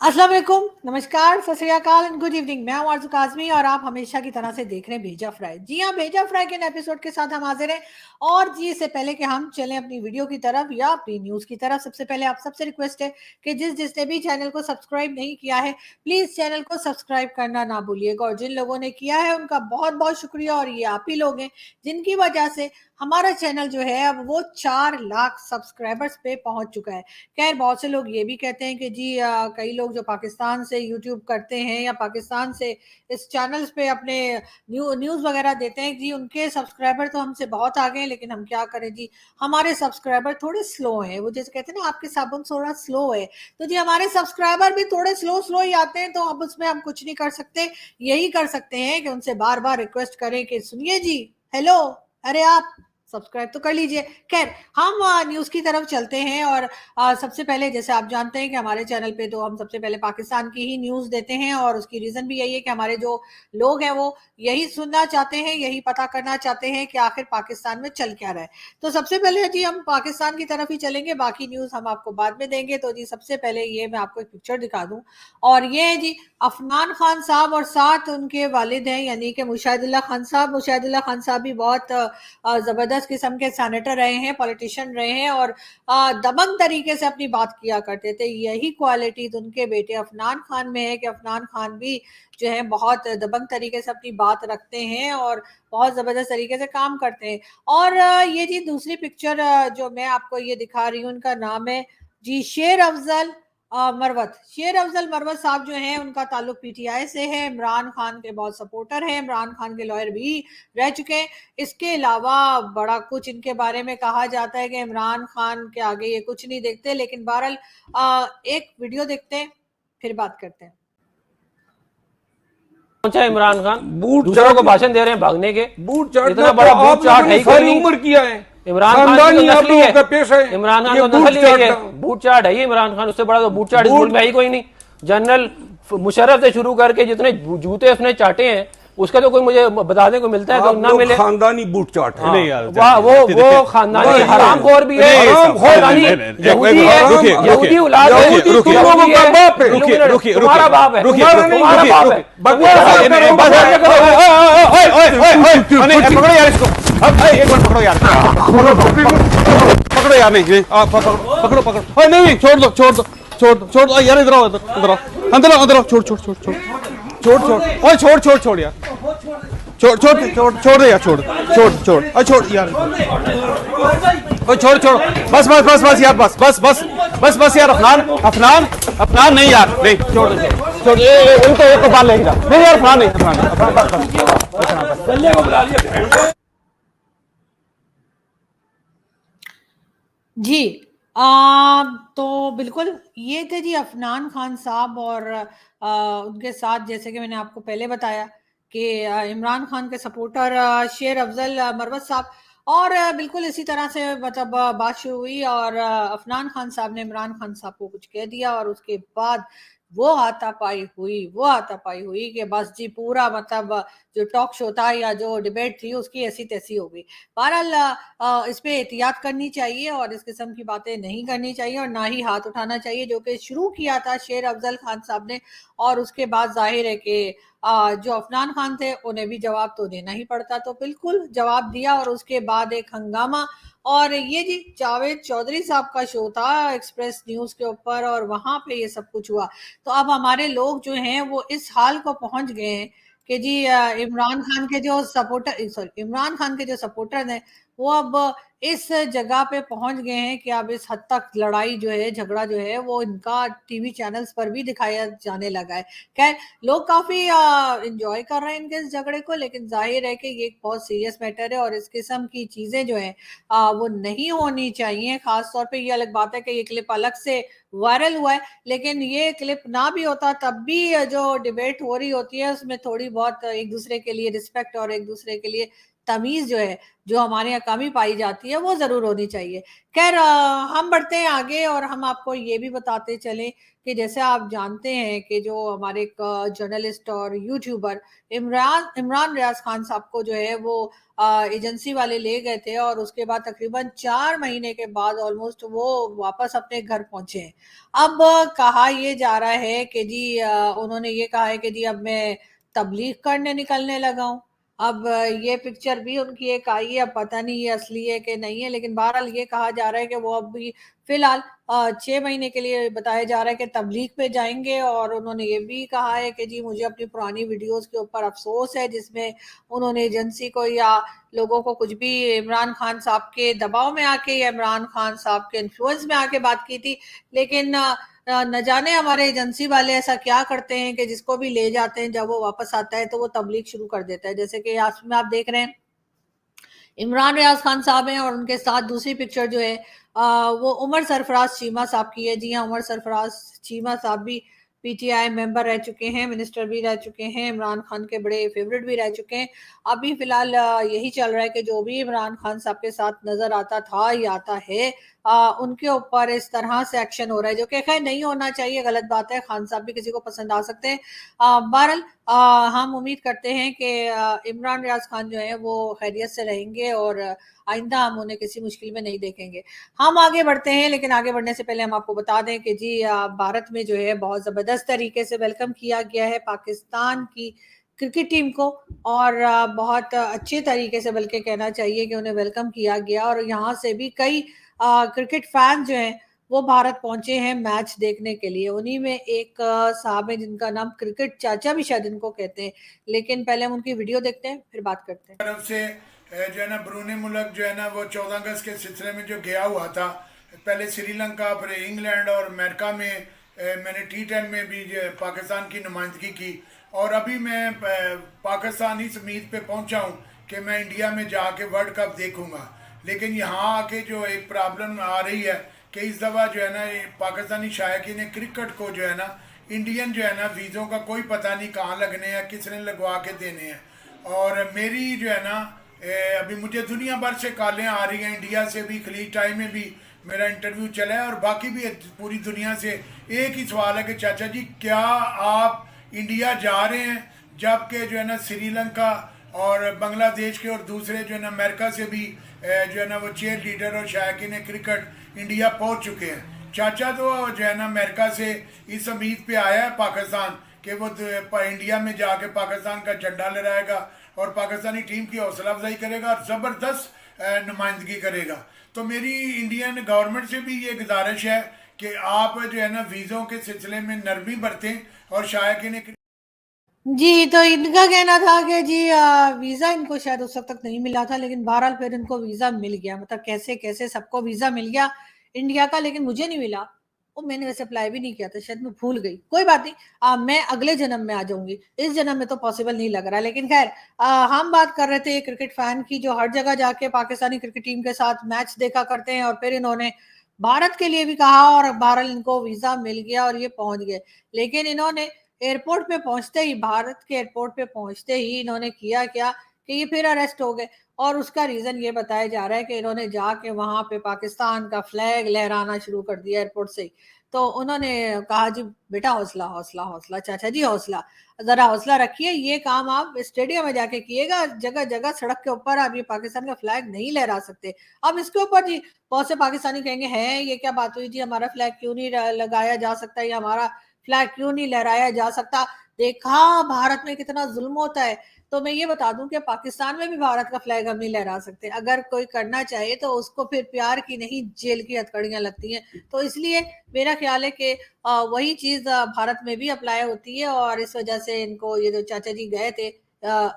अस्सलाम वालेकुम, नमस्कार, सत श्री अकाल एंड गुड इवनिंग। मैं हूं आरज़ू काज़मी और आप हमेशा की तरह से देख रहे हैं भेजा फ्राई। जी हाँ, भेजा फ्राई के एपिसोड के साथ हम हाजिर हैं। और जी, इससे पहले कि हम चलें अपनी वीडियो की तरफ या अपनी न्यूज़ की तरफ, सबसे पहले आप सबसे रिक्वेस्ट है कि जिसने भी चैनल को सब्सक्राइब नहीं किया है, प्लीज़ चैनल को सब्सक्राइब करना ना भूलिएगा। और जिन लोगों ने किया है उनका बहुत बहुत शुक्रिया। और ये आप ही लोग हैं जिनकी वजह से हमारा चैनल जो है अब वो 4 लाख सब्सक्राइबर्स पे पहुंच चुका है। खैर, बहुत से लोग ये भी कहते हैं कि जी कई लोग जो पाकिस्तान से यूट्यूब करते हैं या पाकिस्तान से इस चैनल्स पे अपने न्यूज़ वगैरह देते हैं, जी उनके सब्सक्राइबर तो हमसे बहुत आगे हैं, लेकिन हम क्या करें जी, हमारे सब्सक्राइबर थोड़े स्लो हैं। वो जैसे कहते हैं ना, आपके साबुन थोड़ा स्लो है, तो जी हमारे सब्सक्राइबर भी थोड़े स्लो स्लो ही आते हैं, तो अब उसमें हम कुछ नहीं कर सकते। यही कर सकते हैं कि उनसे बार बार रिक्वेस्ट करें कि सुनिए जी, हेलो, अरे आप सब्सक्राइब तो कर लीजिए। खैर, हम न्यूज़ की तरफ चलते हैं। और सबसे पहले, जैसे आप जानते हैं कि हमारे चैनल पे तो हम सबसे पहले पाकिस्तान की ही न्यूज़ देते हैं, और उसकी रीज़न भी यही है कि हमारे जो लोग हैं वो यही सुनना चाहते हैं, यही पता करना चाहते हैं कि आखिर पाकिस्तान में चल क्या रहा है। तो सबसे पहले जी हम पाकिस्तान की तरफ ही चलेंगे, बाकी न्यूज़ हम आपको बाद में देंगे। तो जी सबसे पहले ये मैं आपको एक पिक्चर दिखा दूं, और ये है जी अफनान खान साहब और साथ उनके वालिद हैं, यानी कि मुशाहिदुल्लाह खान साहब। मुशाहिदुल्लाह खान साहब भी बहुत जबरदस्त किस्म के सेनेटर रहे हैं, पॉलिटिशियन रहे हैं, और दबंग तरीके से अपनी बात किया करते थे। यही क्वालिटी उनके बेटे अफनान खान में है कि अफनान खान भी जो है बहुत दबंग तरीके से अपनी बात रखते हैं और बहुत जबरदस्त तरीके से काम करते हैं। और ये जी दूसरी पिक्चर जो मैं आपको ये दिखा रही हूँ, उनका नाम है जी शेर अफजल मरवत। शेर अफजल मरवत साहब जो हैं, उनका ताल्लुक पीटीआई से है। इमरान खान के बहुत सपोर्टर हैं, इमरान खान के लॉयर भी रह चुके हैं। इसके अलावा बड़ा कुछ इनके बारे में कहा जाता है कि इमरान खान के आगे ये कुछ नहीं देखते। लेकिन बहरहाल एक वीडियो देखते हैं, फिर बात करते हैं। पहुंचा इमरान खान, बूट दूसरों को भाषण दे रहे हैं भागने के। बूट चाटना इतना तो बड़ा आप बूट चाट लोगों है ने ही कोई सारी नहीं। उम्र किया है। इमरान खान की खानदानी तो आप नस्ल ही लोगों का है, पेशा है इमरान खान ये तो बूट नस्ल ही है, ये चाटना। बूट चाट है ये इमरान खान। उससे बड़ा तो बूट चाट इस मुल्क में है ही कोई नहीं। जनरल मुशर्रफ से शुरू करके जितने जूते उसने चाटे हैं, उसका तो कोई मुझे बताने को मिलता है तो आप ना लोग मिले। खानदानी बूट चाट है। नहीं यार, वो खानदानी हरामखोर भी है, खानदानी यहूदी है, यहूदी औलाद है, यहूदी तुम लोगों का बाप है। तुम्हारा बाप है, तुम्हारा बाप है। पकड़ो यार इसको, एक मिनट पकड़ो यार, पकड़ो यार, नहीं पकड़ो पकड़ो, नहीं छोड़ दो छोड़ दो छोड़ दो छोड़ दो यार, इधर आओ इधर आओ, अंदर आओ अंदर आओ, छोड़ छोड़ छोड़ छोड़ छोड़ छोड़, ओए छोड़ छोड़ छोड़ यार, छोड़ छोड़ छोड़ छोड़ दे यार, छोड़ छोड़ छोड़, अरे छोड़ यार, ओए छोड़ छोड़, बस बस बस बस यार, बस बस बस बस बस यार, अफनान अफनान अफनान नहीं यार, नहीं छोड़ दे छोड़, इनको बाहर लेके जा, नहीं यार अफनान नहीं, अफनान जी तो बिल्कुल ये थे जी अफनान खान साहब। और उनके साथ, जैसे कि मैंने आपको पहले बताया कि इमरान खान के सपोर्टर शेर अफजल मरवत साहब। और बिल्कुल इसी तरह से मतलब बात शुरू हुई, और अफनान खान साहब ने इमरान खान साहब को कुछ कह दिया, और उसके बाद वो हाथापाई हुई कि बस जी पूरा मतलब जो टॉक शो था या जो डिबेट थी उसकी ऐसी तैसी हो गई। बहरहाल इस पे एहतियात करनी चाहिए और इस किस्म की बातें नहीं करनी चाहिए, और ना ही हाथ उठाना चाहिए, जो कि शुरू किया था शेर अफजल खान साहब ने। और उसके बाद जाहिर है कि जो अफनान खान थे उन्हें भी जवाब तो देना ही पड़ता, तो बिल्कुल जवाब दिया। और उसके बाद एक हंगामा। और ये जी जावेद चौधरी साहब का शो था एक्सप्रेस न्यूज के ऊपर, और वहां पे ये सब कुछ हुआ। तो अब हमारे लोग जो हैं वो इस हाल को पहुंच गए हैं कि जी इमरान खान के जो सपोर्टर हैं वो अब इस जगह पे पहुंच गए हैं कि अब इस हद तक लड़ाई जो है, झगड़ा जो है, वो इनका टीवी चैनल्स पर भी दिखाया जाने लगा है। खैर, लोग काफी इंजॉय कर रहे हैं इनके इस झगड़े को, लेकिन जाहिर है कि ये एक बहुत सीरियस मैटर है और इस किस्म की चीजें जो है वो नहीं होनी चाहिए। खास तौर पे ये अलग बात है कि ये क्लिप अलग से वायरल हुआ है, लेकिन ये क्लिप ना भी होता तब भी जो डिबेट हो रही होती है उसमें थोड़ी बहुत एक दूसरे के लिए रिस्पेक्ट और एक दूसरे के लिए तमीज जो है, जो हमारे यहाँ कमी पाई जाती है, वो जरूर होनी चाहिए। खैर हम बढ़ते हैं आगे और हम आपको ये भी बताते चले कि जैसे आप जानते हैं कि जो हमारे एक जर्नलिस्ट और यूट्यूबर इमरान इमरान रियाज खान साहब को जो है वो एजेंसी वाले ले गए थे और उसके बाद तकरीबन 4 महीने के बाद ऑलमोस्ट वो वापस अपने घर पहुंचे हैं। अब कहा ये जा रहा है कि जी उन्होंने ये कहा है कि जी अब मैं तबलीग करने निकलने लगा हूँ। अब ये पिक्चर भी उनकी एक आई है, अब पता नहीं ये असली है कि नहीं है, लेकिन बहरहाल ये कहा जा रहा है कि वो अभी फिलहाल 6 महीने के लिए बताया जा रहा है कि तबलीग पे जाएंगे। और उन्होंने ये भी कहा है कि जी मुझे अपनी पुरानी वीडियोस के ऊपर अफसोस है जिसमें उन्होंने एजेंसी को या लोगों को कुछ भी इमरान खान साहब के दबाव में आके या इमरान खान साहब के इन्फ्लुएंस में आके बात की थी। लेकिन न जाने हमारे एजेंसी वाले ऐसा क्या करते हैं कि जिसको भी ले जाते हैं जब वो वापस आता है तो वो तबलीग शुरू कर देता है। जैसे कि आज में आप देख रहे हैं इमरान रियाज खान साहब हैं और उनके साथ दूसरी पिक्चर जो है वो उमर सरफराज चीमा साहब की है। जी हाँ, उमर सरफराज चीमा साहब भी पीटीआई मेंबर रह चुके हैं, मिनिस्टर भी रह चुके हैं, इमरान खान के बड़े फेवरेट भी रह चुके हैं। अभी फिलहाल यही चल रहा है कि जो भी इमरान खान साहब के साथ नजर आता था या आता है उनके ऊपर इस तरह से एक्शन हो रहा है, जो कि खैर नहीं होना चाहिए, गलत बात है। खान साहब भी किसी को पसंद आ सकते हैं। बहरहाल हम उम्मीद करते हैं कि इमरान रियाज खान जो है वो खैरियत से रहेंगे और आइंदा हम उन्हें किसी मुश्किल में नहीं देखेंगे। हम आगे बढ़ते हैं, लेकिन आगे बढ़ने से पहले हम आपको बता दें कि जी भारत में जो है बहुत ज़बरदस्त तरीके से वेलकम किया गया है पाकिस्तान की क्रिकेट टीम को और बहुत अच्छे तरीके से बल्कि कहना चाहिए कि उन्हें वेलकम किया गया। और यहाँ से भी कई क्रिकेट फैन जो हैं वो भारत पहुंचे हैं मैच देखने के लिए। उन्हीं में एक साहब है जिनका नाम क्रिकेट चाचा भी शायद इनको कहते हैं, लेकिन पहले हम उनकी वीडियो देखते हैं फिर बात करते हैं। तरफ से जो है ना ब्रूने मुल्क जो है ना वो 14 अगस्त के सिलसिले में जो गया हुआ था, पहले श्रीलंका फिर इंग्लैंड और अमेरिका में मैंने T10 में भी पाकिस्तान की नुमाइंदगी की और अभी मैं पाकिस्तान इस उम्मीद पे पहुंचा हूं कि मैं इंडिया में जाके वर्ल्ड कप देखूंगा। लेकिन यहाँ आके जो एक प्रॉब्लम आ रही है कि इस दफ़ा जो है ना पाकिस्तानी शायकीन क्रिकेट को जो है ना इंडियन जो है ना वीज़ों का कोई पता नहीं कहाँ लगने हैं, किसने लगवा के देने हैं। और मेरी जो है ना अभी मुझे दुनिया भर से कॉलें आ रही हैं, इंडिया से भी, खलीज टाइम में भी मेरा इंटरव्यू चला है और बाकी भी पूरी दुनिया से एक ही सवाल है कि चाचा जी क्या आप इंडिया जा रहे हैं, जबकि जो है ना श्रीलंका और बांग्लादेश के और दूसरे जो है ना अमेरिका से भी जो है ना वो चेयर लीडर और शायकीन क्रिकेट इंडिया पहुंच चुके हैं। चाचा तो जो है ना अमेरिका से इस उम्मीद पे आया है पाकिस्तान कि वो इंडिया में जाके पाकिस्तान का झंडा लहराएगा और पाकिस्तानी टीम की हौसला अफजाई करेगा और ज़बरदस्त नुमाइंदगी करेगा। तो मेरी इंडियन गवर्नमेंट से भी ये गुजारिश है कि आप जो है ना वीज़ों के सिलसिले में नरमी बरतें और शायकीन जी, तो इनका कहना था कि जी वीज़ा इनको शायद उस वक़्त तक नहीं मिला था, लेकिन बहरहाल फिर इनको वीज़ा मिल गया। मतलब कैसे-कैसे सबको वीज़ा मिल गया इंडिया का, लेकिन मुझे नहीं मिला। वो मैंने वैसे अप्लाई भी नहीं किया था, शायद मैं भूल गई। कोई बात नहीं, मैं अगले जन्म में आ जाऊँगी। इस जन्म में तो पॉसिबल नहीं लग रहा है। लेकिन ख़ैर हम बात कर रहे थे क्रिकेट फ़ैन की जो हर जगह जाके पाकिस्तानी क्रिकेट टीम के साथ मैच देखा करते हैं और फिर इन्होंने भारत के लिए भी कहा और बहरहाल इनको वीज़ा मिल गया और ये पहुँच गए। लेकिन इन्होंने एयरपोर्ट पे पहुंचते ही, भारत के एयरपोर्ट पे पहुंचते ही इन्होंने किया क्या कि ये फिर अरेस्ट हो गए। और उसका रीजन ये बताया जा रहा है कि इन्होंने जाके वहां पे पाकिस्तान का फ्लैग लहराना शुरू कर दिया एयरपोर्ट से ही। तो उन्होंने कहा जी बेटा हौसला हौसला हौसला, चाचा जी हौसला, जरा हौसला रखिए, ये काम आप स्टेडियम में जाके किएगा, जगह जगह सड़क के ऊपर आप ये पाकिस्तान का फ्लैग नहीं लहरा सकते। अब इसके ऊपर जी बहुत से पाकिस्तानी कहेंगे हैं ये क्या बात हुई जी, हमारा फ्लैग क्यों नहीं लगाया जा सकता या हमारा फ्लैग क्यों नहीं लहराया जा सकता, देखा भारत में कितना जुल्म होता है। तो मैं ये बता दूं कि पाकिस्तान में भी भारत का फ्लैग हम नहीं लहरा सकते। अगर कोई करना चाहे तो उसको फिर प्यार की नहीं जेल की हथकड़ियां लगती हैं। तो इसलिए मेरा ख्याल है कि वही चीज भारत में भी अप्लाई होती है और इस वजह से इनको ये जो चाचा जी गए थे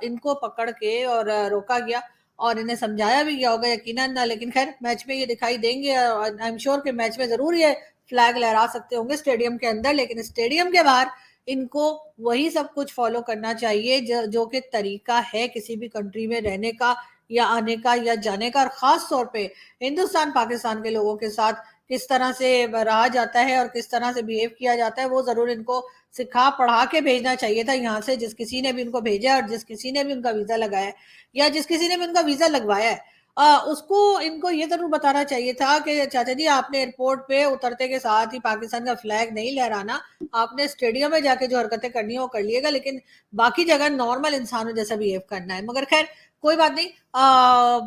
इनको पकड़ के और रोका गया और इन्हें समझाया भी गया होगा यकीनन। लेकिन खैर मैच में ये दिखाई देंगे, आई एम श्योर कि मैच में जरूर ये फ्लैग लहरा सकते होंगे स्टेडियम के अंदर, लेकिन स्टेडियम के बाहर इनको वही सब कुछ फॉलो करना चाहिए जो कि तरीका है किसी भी कंट्री में रहने का या आने का या जाने का। और खास तौर पे हिंदुस्तान पाकिस्तान के लोगों के साथ किस तरह से रहा जाता है और किस तरह से बिहेव किया जाता है, वो जरूर इनको सिखा पढ़ा के भेजना चाहिए था यहाँ से, जिस किसी ने भी उनको भेजा और जिस किसी ने भी उनका वीजा लगाया है या जिस किसी ने भी उनका वीजा लगवाया है, उसको इनको ये जरूर बताना चाहिए था कि चाचा जी आपने एयरपोर्ट पे उतरते के साथ ही पाकिस्तान का फ्लैग नहीं लहराना, आपने स्टेडियम में जाके जो हरकतें करनी है वो कर लिएगा, लेकिन बाकी जगह नॉर्मल इंसानों जैसा बिहेव करना है। मगर खैर कोई बात नहीं,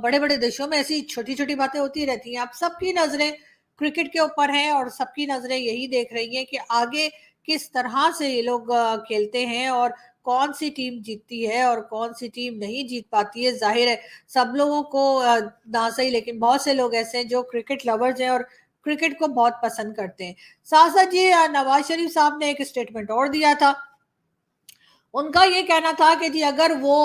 बड़े बड़े देशों में ऐसी छोटी छोटी बातें होती रहती हैं। आप सबकी नजरें क्रिकेट के ऊपर हैं और सबकी नजरें यही देख रही हैं कि आगे किस तरह से ये लोग खेलते हैं और कौन सी टीम जीतती है और कौन सी टीम नहीं जीत पाती है। जाहिर है सब लोगों को ना सही, लेकिन बहुत से लोग ऐसे हैं जो क्रिकेट लवर्स हैं और क्रिकेट को बहुत पसंद करते हैं। साथ साथ जी नवाज शरीफ साहब ने एक स्टेटमेंट और दिया था। उनका ये कहना था कि जी अगर वो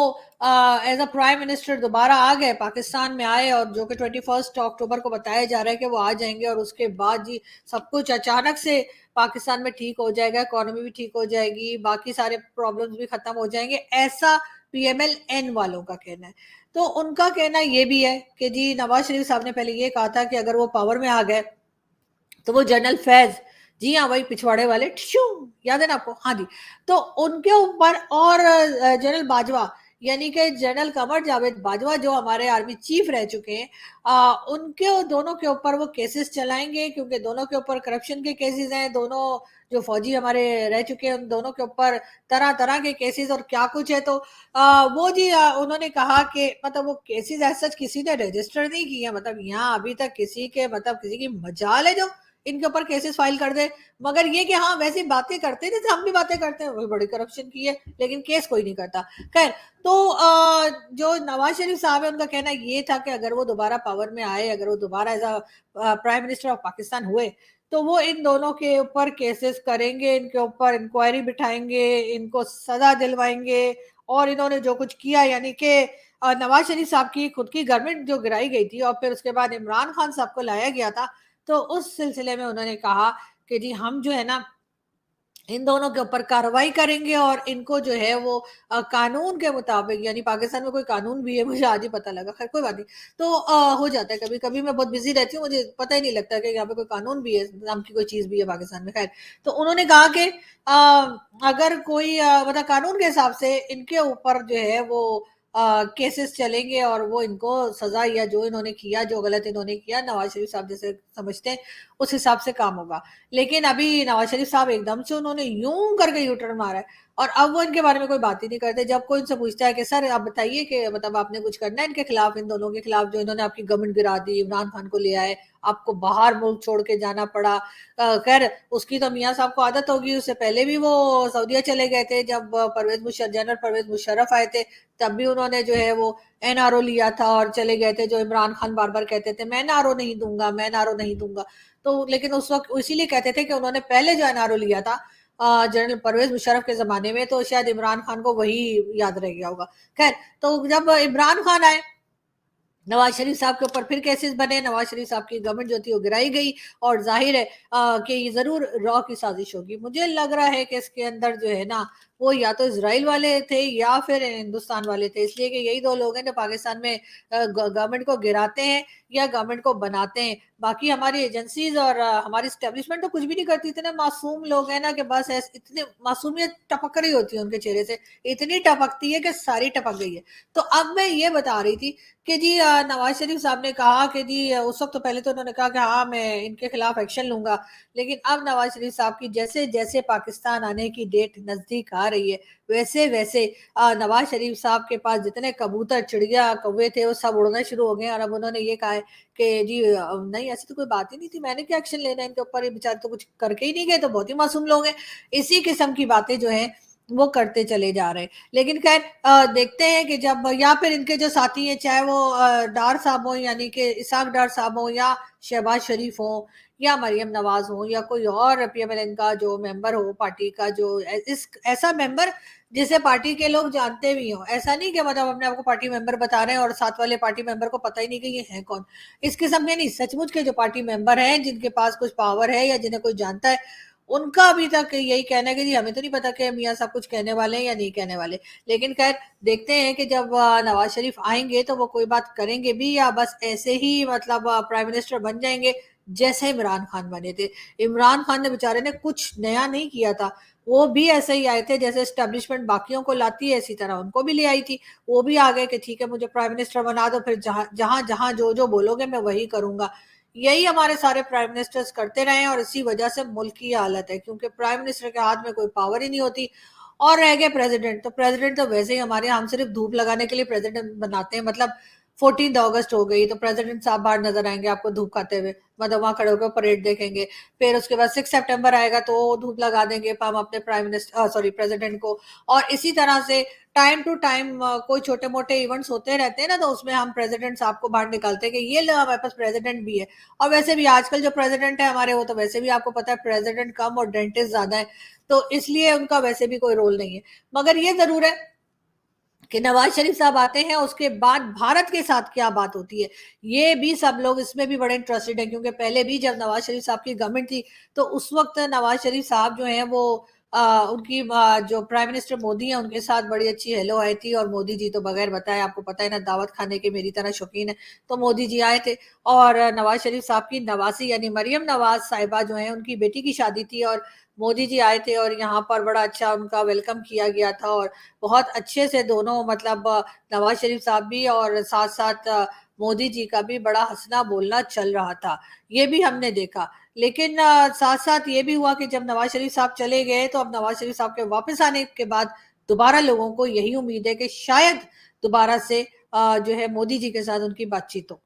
एज अ प्राइम मिनिस्टर दोबारा आ गए, पाकिस्तान में आए, और जो कि 21 अक्टूबर को बताया जा रहा है कि वो आ जाएंगे और उसके बाद जी सब कुछ अचानक से पाकिस्तान में ठीक हो जाएगा, इकोनॉमी भी ठीक हो जाएगी, बाकी सारे प्रॉब्लम्स भी खत्म हो जाएंगे, ऐसा PMLN वालों का कहना है। तो उनका कहना ये भी है कि जी नवाज शरीफ साहब ने पहले ये कहा था कि अगर वो पावर में आ गए तो वो जनरल फैज, जी हाँ वही पिछवाड़े वाले, याद है ना आपको, हाँ जी, तो उनके ऊपर और जनरल बाजवा यानी कि जनरल कमर जावेद बाजवा जो हमारे आर्मी चीफ रह चुके हैं, उनके दोनों के ऊपर वो केसेस चलाएंगे, क्योंकि दोनों के ऊपर करप्शन के केसेस हैं। दोनों जो फौजी हमारे रह चुके हैं उन दोनों के ऊपर तरह तरह के केसेस और क्या कुछ है। तो वो जी उन्होंने कहा कि मतलब वो केसेस ऐसा किसी ने रजिस्टर नहीं किया, मतलब यहाँ अभी तक किसी के मतलब किसी की मजाल है जो इनके ऊपर केसेस फाइल कर दे, मगर ये कि हाँ वैसी बातें करते हैं जैसे हम भी बातें करते हैं, वही बड़ी करप्शन की है, लेकिन केस कोई नहीं करता। खैर, तो जो नवाज शरीफ साहब है उनका कहना ये था कि अगर वो दोबारा पावर में आए, अगर वो दोबारा as a prime minister of Pakistan हुए, तो वो इन दोनों के ऊपर केसेस करेंगे, इनके ऊपर इंक्वायरी बिठाएंगे, इनको सजा दिलवाएंगे। और इन्होंने जो कुछ किया, यानी कि नवाज शरीफ साहब की खुद की गवर्नमेंट जो गिराई गई थी और फिर उसके बाद इमरान खान साहब को लाया गया था, तो उस सिलसिले में उन्होंने कहा कि जी हम जो है ना इन दोनों के ऊपर कार्रवाई करेंगे और इनको जो है वो कानून के मुताबिक, यानी पाकिस्तान में कोई कानून भी है, मुझे आज ही पता लगा, खैर कोई बात नहीं। तो हो जाता है कभी कभी, मैं बहुत बिजी रहती हूँ, मुझे पता ही नहीं लगता कि यहाँ पे कोई कानून भी है, नाम की कोई चीज भी है पाकिस्तान में। खैर, तो उन्होंने कहा कि अगर कोई मतलब कानून के हिसाब से इनके ऊपर जो है वो केसेस चलेंगे और वो इनको सजा, या जो इन्होंने किया, जो गलत इन्होंने किया, नवाज शरीफ साहब जैसे समझते हैं उस हिसाब से काम होगा। लेकिन अभी नवाज शरीफ साहब एकदम से उन्होंने यूं करके यू टर्न मारा है और अब वो इनके बारे में कोई बात ही नहीं करते। जब कोई इनसे पूछता है कि सर आप बताइए कि मतलब आपने कुछ करना है इनके खिलाफ, इन दोनों के खिलाफ जो इन्होंने आपकी गवर्नमेंट गिरा दी, इमरान खान को ले आए, आपको बाहर मुल्क छोड़ के जाना पड़ा। खैर उसकी तो मियाँ साहब को आदत होगी, उससे पहले भी वो सऊदीया चले गए थे, जब जनरल परवेज मुशर्रफ आए थे तब भी उन्होंने जो है वो NRO लिया था और चले गए थे, जो इमरान खान बार बार कहते थे मैं NRO नहीं दूंगा, मैं NRO नहीं दूंगा। तो लेकिन उस वक्त इसीलिए कहते थे कि उन्होंने पहले जो NRO लिया था जनरल परवेज मुशर्रफ के जमाने में, तो शायद इमरान खान को वही याद रह गया होगा। खैर, तो जब इमरान खान आए, नवाज शरीफ साहब के ऊपर फिर केसेस बने, नवाज शरीफ साहब की गवर्नमेंट जो थी वो गिराई गई, और जाहिर है कि ये जरूर रॉ की साजिश होगी। मुझे लग रहा है कि इसके अंदर जो है ना वो या तो इजराइल वाले थे या फिर हिंदुस्तान वाले थे, इसलिए कि यही दो लोग हैं जो पाकिस्तान में गवर्नमेंट को गिराते हैं या गवर्नमेंट को बनाते हैं। बाकी हमारी एजेंसीज और हमारी स्टेब्लिशमेंट तो कुछ भी नहीं करती। इतने मासूम लोग हैं ना कि बस इतने मासूमियत टपक रही होती है उनके चेहरे से, इतनी टपकती है कि सारी टपक गई है। तो अब मैं ये बता रही थी कि जी नवाज शरीफ साहब ने कहा कि जी उस वक्त तो पहले तो उन्होंने कहा कि हाँ मैं इनके खिलाफ एक्शन लूंगा, लेकिन अब नवाज शरीफ साहब की जैसे जैसे पाकिस्तान आने की डेट नजदीक आ रही है, वैसे वैसे नवाज शरीफ साहब के पास जितने कबूतर, चिड़िया, कौवे थे वो सब उड़ना शुरू हो गए। और अब उन्होंने ये कहा है कि जी नहीं ऐसी तो कोई बात ही नहीं थी, मैंने क्या एक्शन लेना है इनके ऊपर, ये बेचारे तो कुछ करके ही नहीं गए, तो बहुत ही मासूम लोग हैं। इसी किस्म की बातें जो है वो करते चले जा रहे हैं। लेकिन खैर देखते हैं कि जब, या फिर इनके जो साथी हैं, चाहे वो डार साहब हो यानी कि इसाक डार साहब हो, या शहबाज शरीफ हो, या मरियम नवाज हो, या कोई और PMLN का जो मेंबर हो, पार्टी का जो इस ऐसा मेंबर जिसे पार्टी के लोग जानते भी हो, ऐसा नहीं कि मतलब अपने आपको पार्टी मेंबर बता रहे हैं और साथ वाले पार्टी मेंबर को पता ही नहीं कि ये है कौन। इस किस्म के नहीं, सचमुच के जो पार्टी मेंबर हैं, जिनके पास कुछ पावर है या जिन्हें कोई जानता है, उनका अभी तक यही कहना है कि जी हमें तो नहीं पता कि मियाँ साहब कुछ कहने वाले हैं या नहीं कहने वाले। लेकिन खैर देखते हैं कि जब नवाज शरीफ आएंगे तो वो कोई बात करेंगे भी या बस ऐसे ही मतलब प्राइम मिनिस्टर बन जाएंगे, जैसे इमरान खान बने थे। इमरान खान ने बेचारे ने कुछ नया नहीं किया था, वो भी ऐसे ही आए थे जैसे एस्टेब्लिशमेंट बाकियों को लाती है इसी तरह उनको भी ले आई थी। वो भी आ गए कि ठीक है मुझे प्राइम मिनिस्टर बना दो, फिर जहां जहां जहां जो जो बोलोगे मैं वही करूंगा। यही हमारे सारे प्राइम मिनिस्टर्स करते रहे और इसी वजह से मुल्क की हालत है, क्योंकि प्राइम मिनिस्टर के हाथ में कोई पावर ही नहीं होती। और रह गए प्रेसिडेंट, तो प्रेसिडेंट तो वैसे ही हमारे, हम सिर्फ धूप लगाने के लिए प्रेसिडेंट बनाते हैं। मतलब 14 अगस्त हो गई तो प्रेसिडेंट साहब बाहर नजर आएंगे आपको धूप खाते हुए, मतलब वहां खड़े होकर परेड देखेंगे। फिर उसके बाद 6 सितंबर आएगा तो धूप लगा देंगे हम अपने प्राइम मिनिस्टर सॉरी प्रेसिडेंट को। और इसी तरह से टाइम टू टाइम कोई छोटे मोटे इवेंट्स होते रहते हैं ना, तो उसमें हम प्रेसिडेंट साहब को बाहर निकालते हैं कि ये लो हमारे पास प्रेसिडेंट भी है। और वैसे भी आजकल जो प्रेसिडेंट है हमारे, वो तो वैसे भी आपको पता है प्रेसिडेंट कम और डेंटिस्ट ज्यादा है, तो इसलिए उनका वैसे भी कोई रोल नहीं है। मगर ये जरूर है कि नवाज शरीफ साहब आते हैं, उसके बाद भारत के साथ क्या बात होती है ये भी सब लोग इसमें भी बड़े इंटरेस्टेड हैं। क्योंकि पहले भी जब नवाज शरीफ साहब की गवर्नमेंट थी तो उस वक्त नवाज शरीफ साहब जो हैं वो उनकी जो प्राइम मिनिस्टर मोदी हैं उनके साथ बड़ी अच्छी हेलो आई थी। और मोदी जी तो बगैर बताए, आपको पता है ना दावत खाने के मेरी तरह शौकीन है, तो मोदी जी आए थे। और नवाज शरीफ साहब की नवासी यानी मरियम नवाज साहिबा जो है उनकी बेटी की शादी थी और मोदी जी आए थे और यहाँ पर बड़ा अच्छा उनका वेलकम किया गया था। और बहुत अच्छे से दोनों मतलब नवाज शरीफ साहब भी और साथ साथ मोदी जी का भी बड़ा हंसना बोलना चल रहा था, ये भी हमने देखा। लेकिन साथ साथ ये भी हुआ कि जब नवाज शरीफ साहब चले गए तो अब नवाज शरीफ साहब के वापस आने के बाद दोबारा लोगों को यही उम्मीद है कि शायद दोबारा से जो है मोदी जी के साथ उनकी बातचीत हो।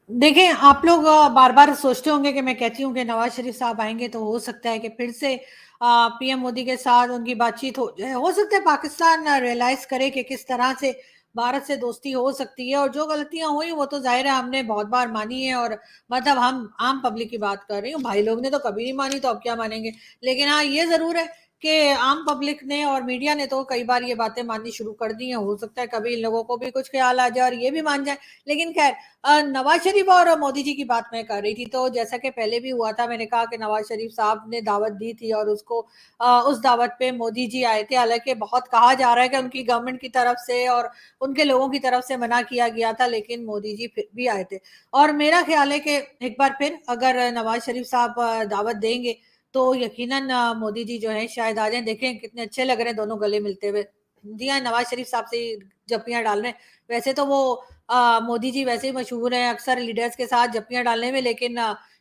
देखें, आप लोग बार बार सोचते होंगे कि मैं कहती हूँ कि नवाज शरीफ साहब आएंगे तो हो सकता है कि फिर से पीएम मोदी के साथ उनकी बातचीत हो जाए। हो सकता है पाकिस्तान रियलाइज करे कि किस तरह से भारत से दोस्ती हो सकती है। और जो गलतियां हुई वो तो जाहिर है हमने बहुत बार मानी है, और मतलब हम आम पब्लिक की बात कर रही हूँ, भाई लोग ने तो कभी नहीं मानी तो अब क्या मानेंगे। लेकिन हाँ ये जरूर है कि आम पब्लिक ने और मीडिया ने तो कई बार ये बातें माननी शुरू कर दी हैं। हो सकता है कभी इन लोगों को भी कुछ ख्याल आ जाए और ये भी मान जाए। लेकिन खैर नवाज शरीफ और मोदी जी की बात मैं कर रही थी, तो जैसा कि पहले भी हुआ था, मैंने कहा कि नवाज शरीफ साहब ने दावत दी थी और उसको उस दावत पे मोदी जी आए थे। हालांकि बहुत कहा जा रहा है कि उनकी गवर्नमेंट की तरफ से और उनके लोगों की तरफ से मना किया गया था, लेकिन मोदी जी फिर भी आए थे। और मेरा ख्याल है कि एक बार फिर अगर नवाज शरीफ साहब दावत देंगे तो यकीनन मोदी जी जो है शायद आ जाए। देखें कितने अच्छे लग रहे हैं दोनों गले मिलते हुए। जी हाँ, नवाज शरीफ साहब से जप्पियां डाल रहे हैं। वैसे तो वो मोदी जी वैसे ही मशहूर हैं अक्सर लीडर्स के साथ जप्पियां डालने में, लेकिन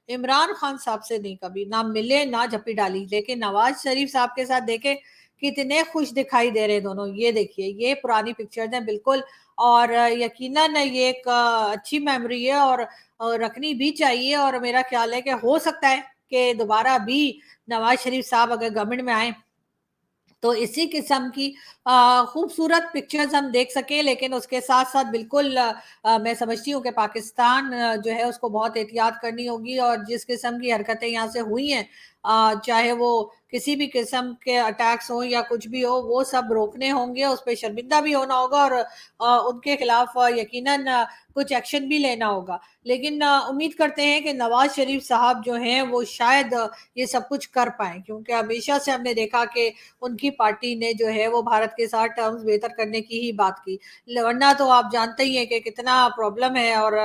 इमरान खान साहब से नहीं कभी ना मिले ना जप्पी डाली। लेकिन नवाज शरीफ साहब के साथ देखे कितने खुश दिखाई दे रहे हैं दोनों। ये देखिए, ये पुरानी पिक्चर्स हैं बिल्कुल। और यकीनन ये एक अच्छी मेमोरी है और रखनी भी चाहिए। और मेरा ख्याल है कि हो सकता है कि दोबारा भी नवाज शरीफ साहब अगर गवर्नमेंट में आए तो इसी किस्म की खूबसूरत पिक्चर्स हम देख सके। लेकिन उसके साथ साथ बिल्कुल मैं समझती हूँ कि पाकिस्तान जो है उसको बहुत एहतियात करनी होगी। और जिस किस्म की हरकतें यहाँ से हुई हैं, चाहे वो किसी भी किस्म के अटैक्स हो या कुछ भी हो, वो सब रोकने होंगे, उस पर शर्मिंदा भी होना होगा और उनके खिलाफ यकीनन कुछ एक्शन भी लेना होगा। लेकिन उम्मीद करते हैं कि नवाज शरीफ साहब जो हैं वो शायद ये सब कुछ कर पाए, क्योंकि हमेशा से हमने देखा कि उनकी पार्टी ने जो है वो भारत के साथ टर्म्स बेहतर करने की ही बात की। वरना तो आप जानते ही हैं कि कितना प्रॉब्लम है और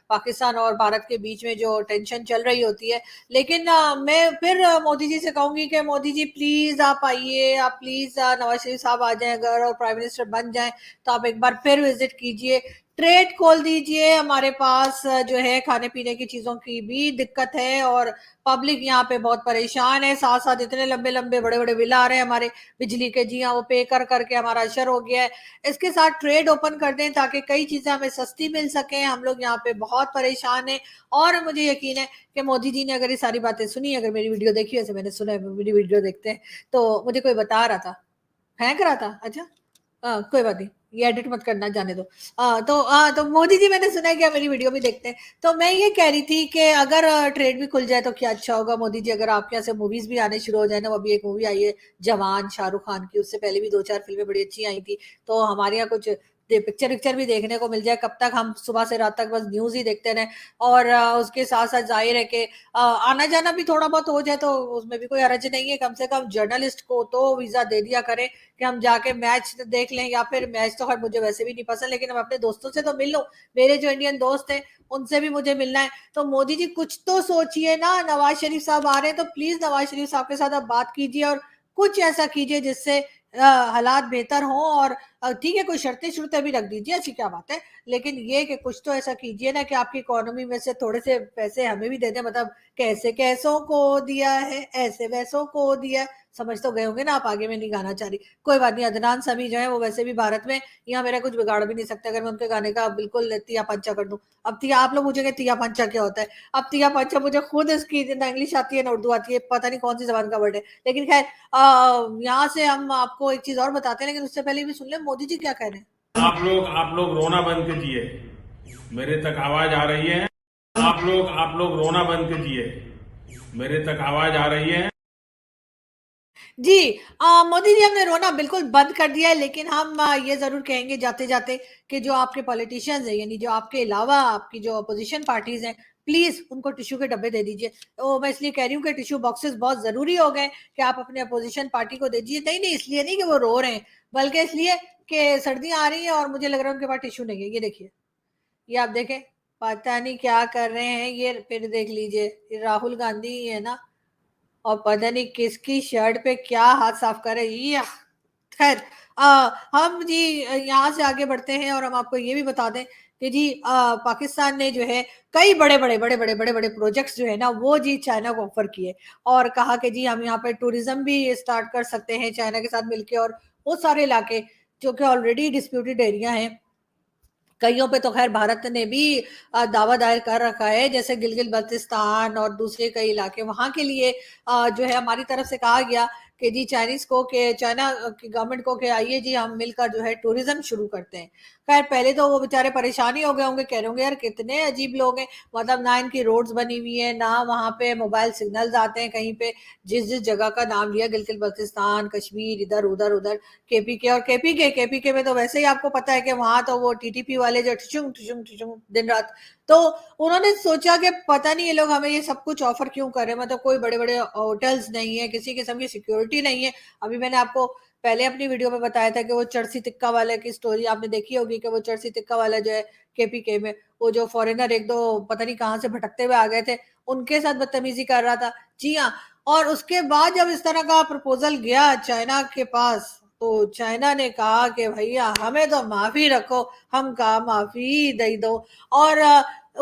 पाकिस्तान और भारत के बीच में जो टेंशन चल रही होती है। लेकिन मैं फिर मोदी जी से कहूंगी कि मोदी जी प्लीज आप आइए, आप प्लीज नवाज शरीफ साहब आ जाएं अगर और प्राइम मिनिस्टर बन जाएं तो आप एक बार फिर विजिट कीजिए, ट्रेड खोल दीजिए। हमारे पास जो है खाने पीने की चीजों की भी दिक्कत है और पब्लिक यहाँ पे बहुत परेशान है। साथ साथ इतने लंबे लंबे बड़े बड़े बिल आ रहे हैं हमारे बिजली के, जी हाँ वो पे कर करके हमारा अशर हो गया है। इसके साथ ट्रेड ओपन कर दें ताकि कई चीजें हमें सस्ती मिल सके। हम लोग यहाँ पे बहुत परेशान हैं और मुझे यकीन है कि मोदी जी ने अगर ये सारी बातें सुनी, अगर मेरी वीडियो देखी, वैसे मैंने सुना है मेरी वीडियो देखते हैं, तो मुझे कोई बता रहा था, हैंक रहा था, अच्छा कोई बात नहीं, ये एडिट मत करना, जाने दो। तो मोदी जी मैंने सुना है कि आप मेरी वीडियो भी देखते हैं। तो मैं ये कह रही थी कि अगर ट्रेड भी खुल जाए तो क्या अच्छा होगा। मोदी जी अगर आपके यहाँ से मूवीज भी आने शुरू हो जाए ना, वो अभी एक मूवी आई है जवान शाहरुख खान की, उससे पहले भी 2-4 फिल्में बड़ी अच्छी आई थी, तो हमारे यहाँ कुछ पिक्चर भी देखने को मिल जाए। कब तक हम सुबह से रात तक बस न्यूज ही देखते रहें? और उसके साथ साथ जाहिर है कि आना जाना भी थोड़ा बहुत हो जाए तो उसमें भी कोई हर्ज नहीं है। कम से कम जर्नलिस्ट को तो वीजा दे दिया करें कि हम जाके मैच देख लें, या फिर मैच तो खैर मुझे वैसे भी नहीं पसंद, लेकिन हम अपने दोस्तों से तो मिल लो। मेरे जो इंडियन दोस्त हैं उनसे भी मुझे मिलना है। तो मोदी जी कुछ तो सोचिए ना। नवाज शरीफ साहब आ रहे हैं तो प्लीज नवाज शरीफ साहब के साथ आप बात कीजिए और कुछ ऐसा कीजिए जिससे हालात बेहतर हों। और ठीक है, कोई शर्तें भी रख दीजिए, अच्छी क्या बात है, लेकिन ये कि कुछ तो ऐसा कीजिए ना कि आपकी इकोनॉमी में से थोड़े से पैसे हमें भी दे दें। मतलब कैसे कैसों को दिया है, ऐसे वैसों को दिया है। समझ तो गए होंगे ना आप, आगे मैं नहीं गाना चाह रही। कोई बात नहीं, अदनान समी जो है वो वैसे भी भारत में, यहाँ मेरा कुछ बिगाड़ भी नहीं सकता अगर मैं उनके गाने का बिल्कुल तिया पंचा कर दूं। अब तिया, आप लोग पूछेंगे तिया पंचा क्या होता है? अब तिया पंचा मुझे खुद इसकी ना इंग्लिश आती है ना उर्दू आती है, पता नहीं कौन सी जबान का वर्ड है, लेकिन खैर यहाँ से हम आपको एक चीज और बताते हैं, लेकिन उससे पहले भी सुन ले मोदी जी क्या कह रहे हैं। आप लोग रोना बंद कीजिए, मेरे तक आवाज आ रही है। आप लोग रोना बंद कीजिए, मेरे तक आवाज आ रही है। जी, मोदी जी हमने रोना बिल्कुल बंद कर दिया है, लेकिन हम ये जरूर कहेंगे जाते जाते कि जो आपके पॉलिटिशियंस हैं, यानी जो आपके अलावा आपकी जो अपोजिशन पार्टीज हैं, प्लीज उनको टिश्यू के डब्बे दे दीजिए। तो मैं इसलिए कह रही हूँ कि टिश्यू बॉक्सेस बहुत जरूरी हो गए कि आप अपने अपोजिशन पार्टी को दे दीजिए। नहीं, इसलिए नहीं कि वो रो रहे हैं, बल्कि इसलिए कि सर्दियां आ रही हैं और मुझे लग रहा है उनके पास टिश्यू नहीं है। ये देखिए, ये आप देखें, पता नहीं क्या कर रहे हैं ये। फिर देख लीजिए, ये राहुल गांधी ही है ना, और पता नहीं किसकी शर्ट पे क्या हाथ साफ कर रहे हैं ये। खैर, हम जी यहाँ से आगे बढ़ते हैं और हम आपको ये भी बता दें कि जी पाकिस्तान ने जो है कई बड़े बड़े प्रोजेक्ट्स जो है ना वो जी चाइना को ऑफर किए, और कहा कि जी हम यहाँ पे टूरिज्म भी स्टार्ट कर सकते हैं चाइना के साथ मिलके। और वो सारे इलाके जो कि ऑलरेडी डिस्प्यूटेड एरिया हैं, कईयों पे तो खैर भारत ने भी दावा दायर कर रखा है, जैसे गिलगित बल्तिस्तान और दूसरे कई इलाके, वहां के लिए जो है हमारी तरफ से कहा गया कि जी चाइनीज को, के चाइना की गवर्नमेंट को कि आइए जी हम मिलकर जो है टूरिज्म शुरू करते हैं। खैर पहले तो वो बेचारे परेशान ही हो गए होंगे, कह रहे होंगे यार कितने अजीब लोग हैं, मतलब ना इनकी रोड्स बनी हुई है, ना वहां पे मोबाइल सिग्नल्स आते हैं कहीं पे। जिस जिस जगह का नाम लिया, गिलगित बल्तिस्तान, कश्मीर, इधर उधर उधर, केपीके, और केपीके में तो वैसे ही आपको पता है कि वहां तो वो टीटीपी वाले जो ठुचुंग दिन रात, तो उन्होंने सोचा कि पता नहीं ये लोग हमें ये सब कुछ ऑफर क्यों कर रहे हैं। मतलब कोई बड़े बड़े होटल्स नहीं है, किसी किस्म की सिक्योरिटी नहीं है। अभी मैंने आपको पहले अपनी वीडियो में बताया था कि वो चरसी टिक्का वाले की स्टोरी आपने देखी होगी, कि वो चरसी टिक्का वाला जो है केपीके में, वो जो फॉरेनर एक दो पता नहीं कहाँ से भटकते हुए आ गए थे, उनके साथ बदतमीजी कर रहा था। जी हाँ, और उसके बाद जब इस तरह का प्रपोजल गया चाइना के पास, तो चाइना ने कहा कि भैया हमें तो माफी रखो, हम कहा माफी दे दो, और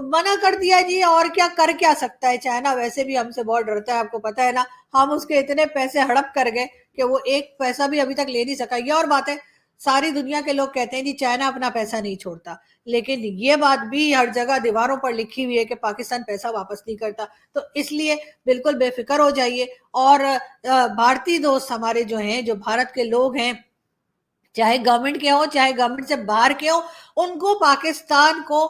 मना कर दिया जी। और क्या कर क्या सकता है चाइना, वैसे भी हमसे बहुत डरता है, आपको पता है ना। हम उसके इतने पैसे हड़प कर गए कि वो एक पैसा भी अभी तक ले नहीं सका। ये और बात है, सारी दुनिया के लोग कहते हैं जी चाइना अपना पैसा नहीं छोड़ता, लेकिन ये बात भी हर जगह दीवारों पर लिखी हुई है कि पाकिस्तान पैसा वापस नहीं करता। तो इसलिए बिल्कुल बेफिक्र हो जाइए। और भारतीय दोस्त हमारे जो हैं, जो भारत के लोग हैं, चाहे गवर्नमेंट के हो चाहे गवर्नमेंट से बाहर के हो, उनको पाकिस्तान को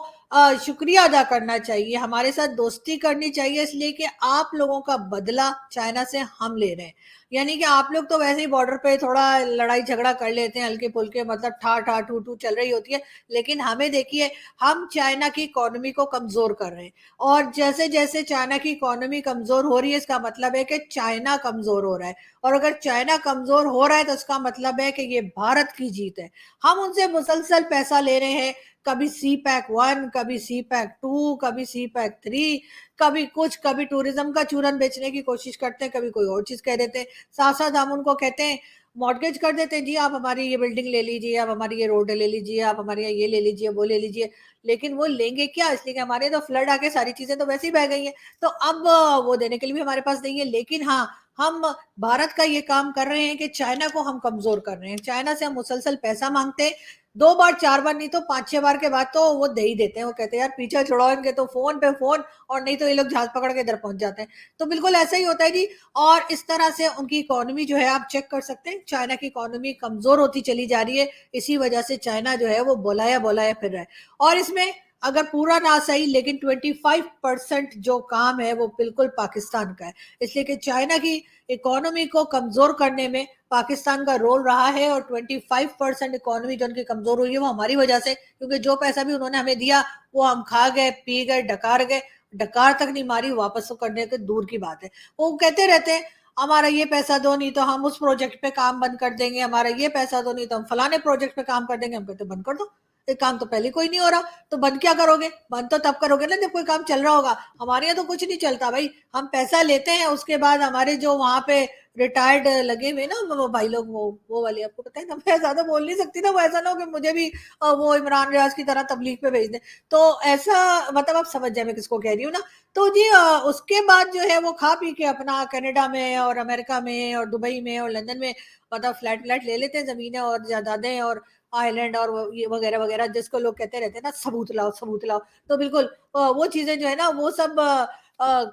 शुक्रिया अदा करना चाहिए, हमारे साथ दोस्ती करनी चाहिए, इसलिए कि आप लोगों का बदला चाइना से हम ले रहे हैं। यानी कि आप लोग तो वैसे ही बॉर्डर पे थोड़ा लड़ाई झगड़ा कर लेते हैं हल्के फुल्के, मतलब ठा ठा टू टू चल रही होती है, लेकिन हमें देखिए हम चाइना की इकोनॉमी को कमजोर कर रहे हैं। और जैसे जैसे चाइना की इकोनॉमी कमजोर हो रही है, इसका मतलब है कि चाइना कमजोर हो रहा है, और अगर चाइना कमजोर हो रहा है तो इसका मतलब है कि ये भारत की जीत है। हम उनसे मुसलसल पैसा ले रहे हैं, कभी सी पैक 1, कभी सी पैक 2, कभी सी पैक 3, कभी कुछ, कभी टूरिज्म का चूरन बेचने की कोशिश करते हैं, कभी कोई और चीज कह देते हैं। साथ साथ हम उनको कहते हैं, मॉर्गेज कर देते हैं, जी आप हमारी ये बिल्डिंग ले लीजिए, आप हमारी ये रोड ले लीजिए, आप हमारे यहाँ ये ले लीजिए, वो ले लीजिए, लेकिन वो लेंगे क्या, इसलिए कि हमारे तो फ्लड आके सारी चीजें तो वैसे ही बह गई हैं, तो अब वो देने के लिए भी हमारे पास नहीं है। लेकिन हाँ, हम भारत का ये काम कर रहे हैं कि चाइना को हम कमजोर कर रहे हैं। चाइना से हम मुसलसल पैसा मांगते हैं, 2 बार 4 बार नहीं तो 5-6 बार के बाद तो वो दे ही देते हैं। वो कहते हैं यार पीछा छुड़ाओ इनके, तो फोन पे फोन, और नहीं तो ये लोग जहाज पकड़ के इधर पहुंच जाते हैं। तो बिल्कुल ऐसा ही होता है जी। और इस तरह से उनकी इकोनॉमी जो है आप चेक कर सकते हैं, चाइना की इकोनॉमी कमजोर होती चली जा रही है, इसी वजह से चाइना जो है वो बोलाया फिर रहा है। और इसमें अगर पूरा ना सही लेकिन 25% जो काम है वो बिल्कुल पाकिस्तान का है, इसलिए कि चाइना की इकोनॉमी को कमजोर करने में पाकिस्तान का रोल रहा है और 25% इकोनॉमी जो उनकी कमजोर हुई है वो हमारी वजह से, क्योंकि जो पैसा भी उन्होंने हमें दिया वो हम खा गए, पी गए, डकार गए, डकार तक नहीं मारी, वापस तो करने के दूर की बात है। वो कहते रहते हैं हमारा ये पैसा दो नहीं तो हम उस प्रोजेक्ट पे काम बंद कर देंगे, हमारा ये पैसा दो नहीं तो हम फलाने प्रोजेक्ट पे काम कर देंगे। हम कहते बंद कर दो, एक काम तो पहले कोई नहीं हो रहा, तो बंद क्या करोगे? बंद तो तब करोगे ना जब कोई काम चल रहा होगा। हमारे यहाँ तो कुछ नहीं चलता भाई, हम पैसा लेते हैं, उसके बाद हमारे जो वहां पे रिटायर्ड लगे हुए ना वो भाई लोग, वो वाले, आपको पता है ना, मैं ज्यादा बोल नहीं सकती ना, वो ऐसा ना हो कि मुझे भी वो इमरान रियाज की तरह तबलीग पे भेज दे, तो ऐसा मतलब आप समझ जाए मैं किसको कह रही हूँ ना। तो जी उसके बाद जो है वो खा पी के अपना कनाडा में और अमेरिका में और दुबई में और लंदन में मतलब फ्लैट व्लैट ले लेते हैं, जमीनें और जायदादें और आइलैंड और ये वगैरह वगैरह, जिसको लोग कहते रहते हैं ना सबूत लाओ सबूत लाओ। तो बिल्कुल वो चीजें जो है ना वो सब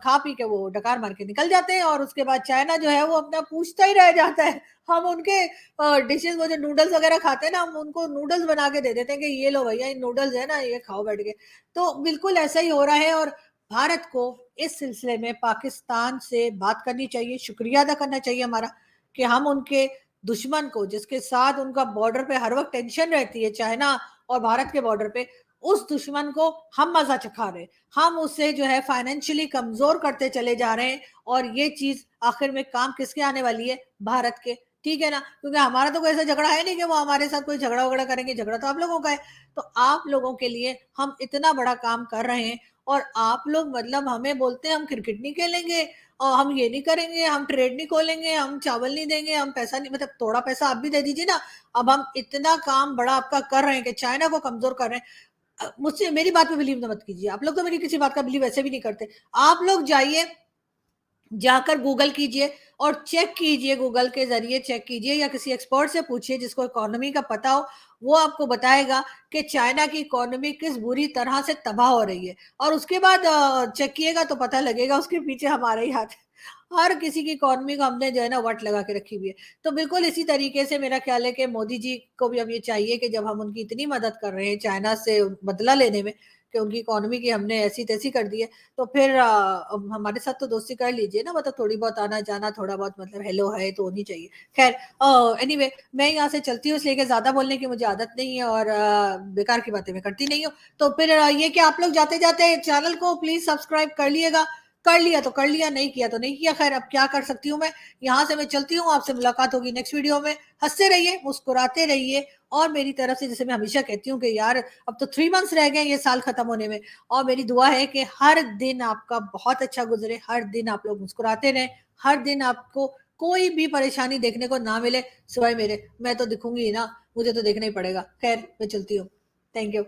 खा पी के वो डकार मार के निकल जाते हैं, और उसके बाद चाइना जो है वो अपना पूछता ही रह जाता है। हम उनके डिशेस, वो जो नूडल्स वगैरह खाते हैं ना, हम उनको नूडल्स बना के दे देते हैं कि ये लो भैया ये नूडल्स है ना, ये खाओ बैठ के। तो बिल्कुल ऐसा ही हो रहा है, और भारत को इस सिलसिले में पाकिस्तान से बात करनी चाहिए, शुक्रिया अदा करना चाहिए हमारा कि हम उनके दुश्मन को, जिसके साथ उनका बॉर्डर पे हर वक्त टेंशन रहती है, चाइना और भारत के बॉर्डर पे, उस दुश्मन को हम मजा चखा रहे, हम उसे जो है फाइनेंशियली कमजोर करते चले जा रहे हैं। और ये चीज आखिर में काम किसके आने वाली है? भारत के, ठीक है ना, क्योंकि हमारा तो कोई ऐसा झगड़ा है नहीं कि वो हमारे साथ कोई झगड़ा वगड़ा करेंगे, झगड़ा तो आप लोगों का है। तो आप लोगों के लिए हम इतना बड़ा काम कर रहे हैं, और आप लोग मतलब हमें बोलते हैं हम क्रिकेट नहीं खेलेंगे और हम ये नहीं करेंगे, हम ट्रेड नहीं खोलेंगे, हम चावल नहीं देंगे, हम पैसा नहीं, मतलब थोड़ा पैसा आप भी दे दीजिए ना। अब हम इतना काम बड़ा आपका कर रहे हैं कि चाइना को कमजोर कर रहे हैं। मुझसे मेरी बात पे बिलीव मत कीजिए, आप लोग तो मेरी किसी बात का बिलीव वैसे भी नहीं करते। आप लोग जाइए, जाकर गूगल कीजिए और चेक कीजिए, गूगल के जरिए चेक कीजिए या किसी एक्सपर्ट से पूछिए जिसको इकोनॉमी का पता हो, वो आपको बताएगा कि चाइना की इकोनॉमी किस बुरी तरह से तबाह हो रही है। और उसके बाद चेक किएगा तो पता लगेगा उसके पीछे हमारा ही हाथ है। हर किसी की इकोनॉमी को हमने जो है ना वट लगा के रखी हुई है। तो बिल्कुल इसी तरीके से मेरा ख्याल है कि मोदी जी को भी अब ये चाहिए कि जब हम उनकी इतनी मदद कर रहे हैं चाइना से बदला लेने में, कि उनकी इकोनॉमी की हमने ऐसी तैसी कर दी है, तो फिर हमारे साथ तो दोस्ती कर लीजिए ना, मतलब थोड़ी बहुत आना जाना, थोड़ा बहुत मतलब हेलो है तो होनी चाहिए। खैर एनीवे मैं यहाँ से चलती हूँ, इसलिए कि ज्यादा बोलने की मुझे आदत नहीं है और बेकार की बातें मैं करती नहीं हूँ। तो फिर ये कि आप लोग जाते जाते चैनल को प्लीज सब्सक्राइब कर लिएगा, कर लिया तो कर लिया, नहीं किया तो नहीं किया, खैर अब क्या कर सकती हूँ मैं। यहाँ से मैं चलती हूँ, आपसे मुलाकात होगी नेक्स्ट वीडियो में। हंसते रहिए, मुस्कुराते रहिए, और मेरी तरफ से जैसे मैं हमेशा कहती हूँ कि यार अब तो 3 मंथ्स रह गए ये साल खत्म होने में, और मेरी दुआ है कि हर दिन आपका बहुत अच्छा गुजरे, हर दिन आप लोग मुस्कुराते रहें, हर दिन आपको कोई भी परेशानी देखने को ना मिले सिवाय मेरे। मैं तो दिखूंगी ही ना, मुझे तो देखना ही पड़ेगा। खैर मैं चलती हूँ, थैंक यू।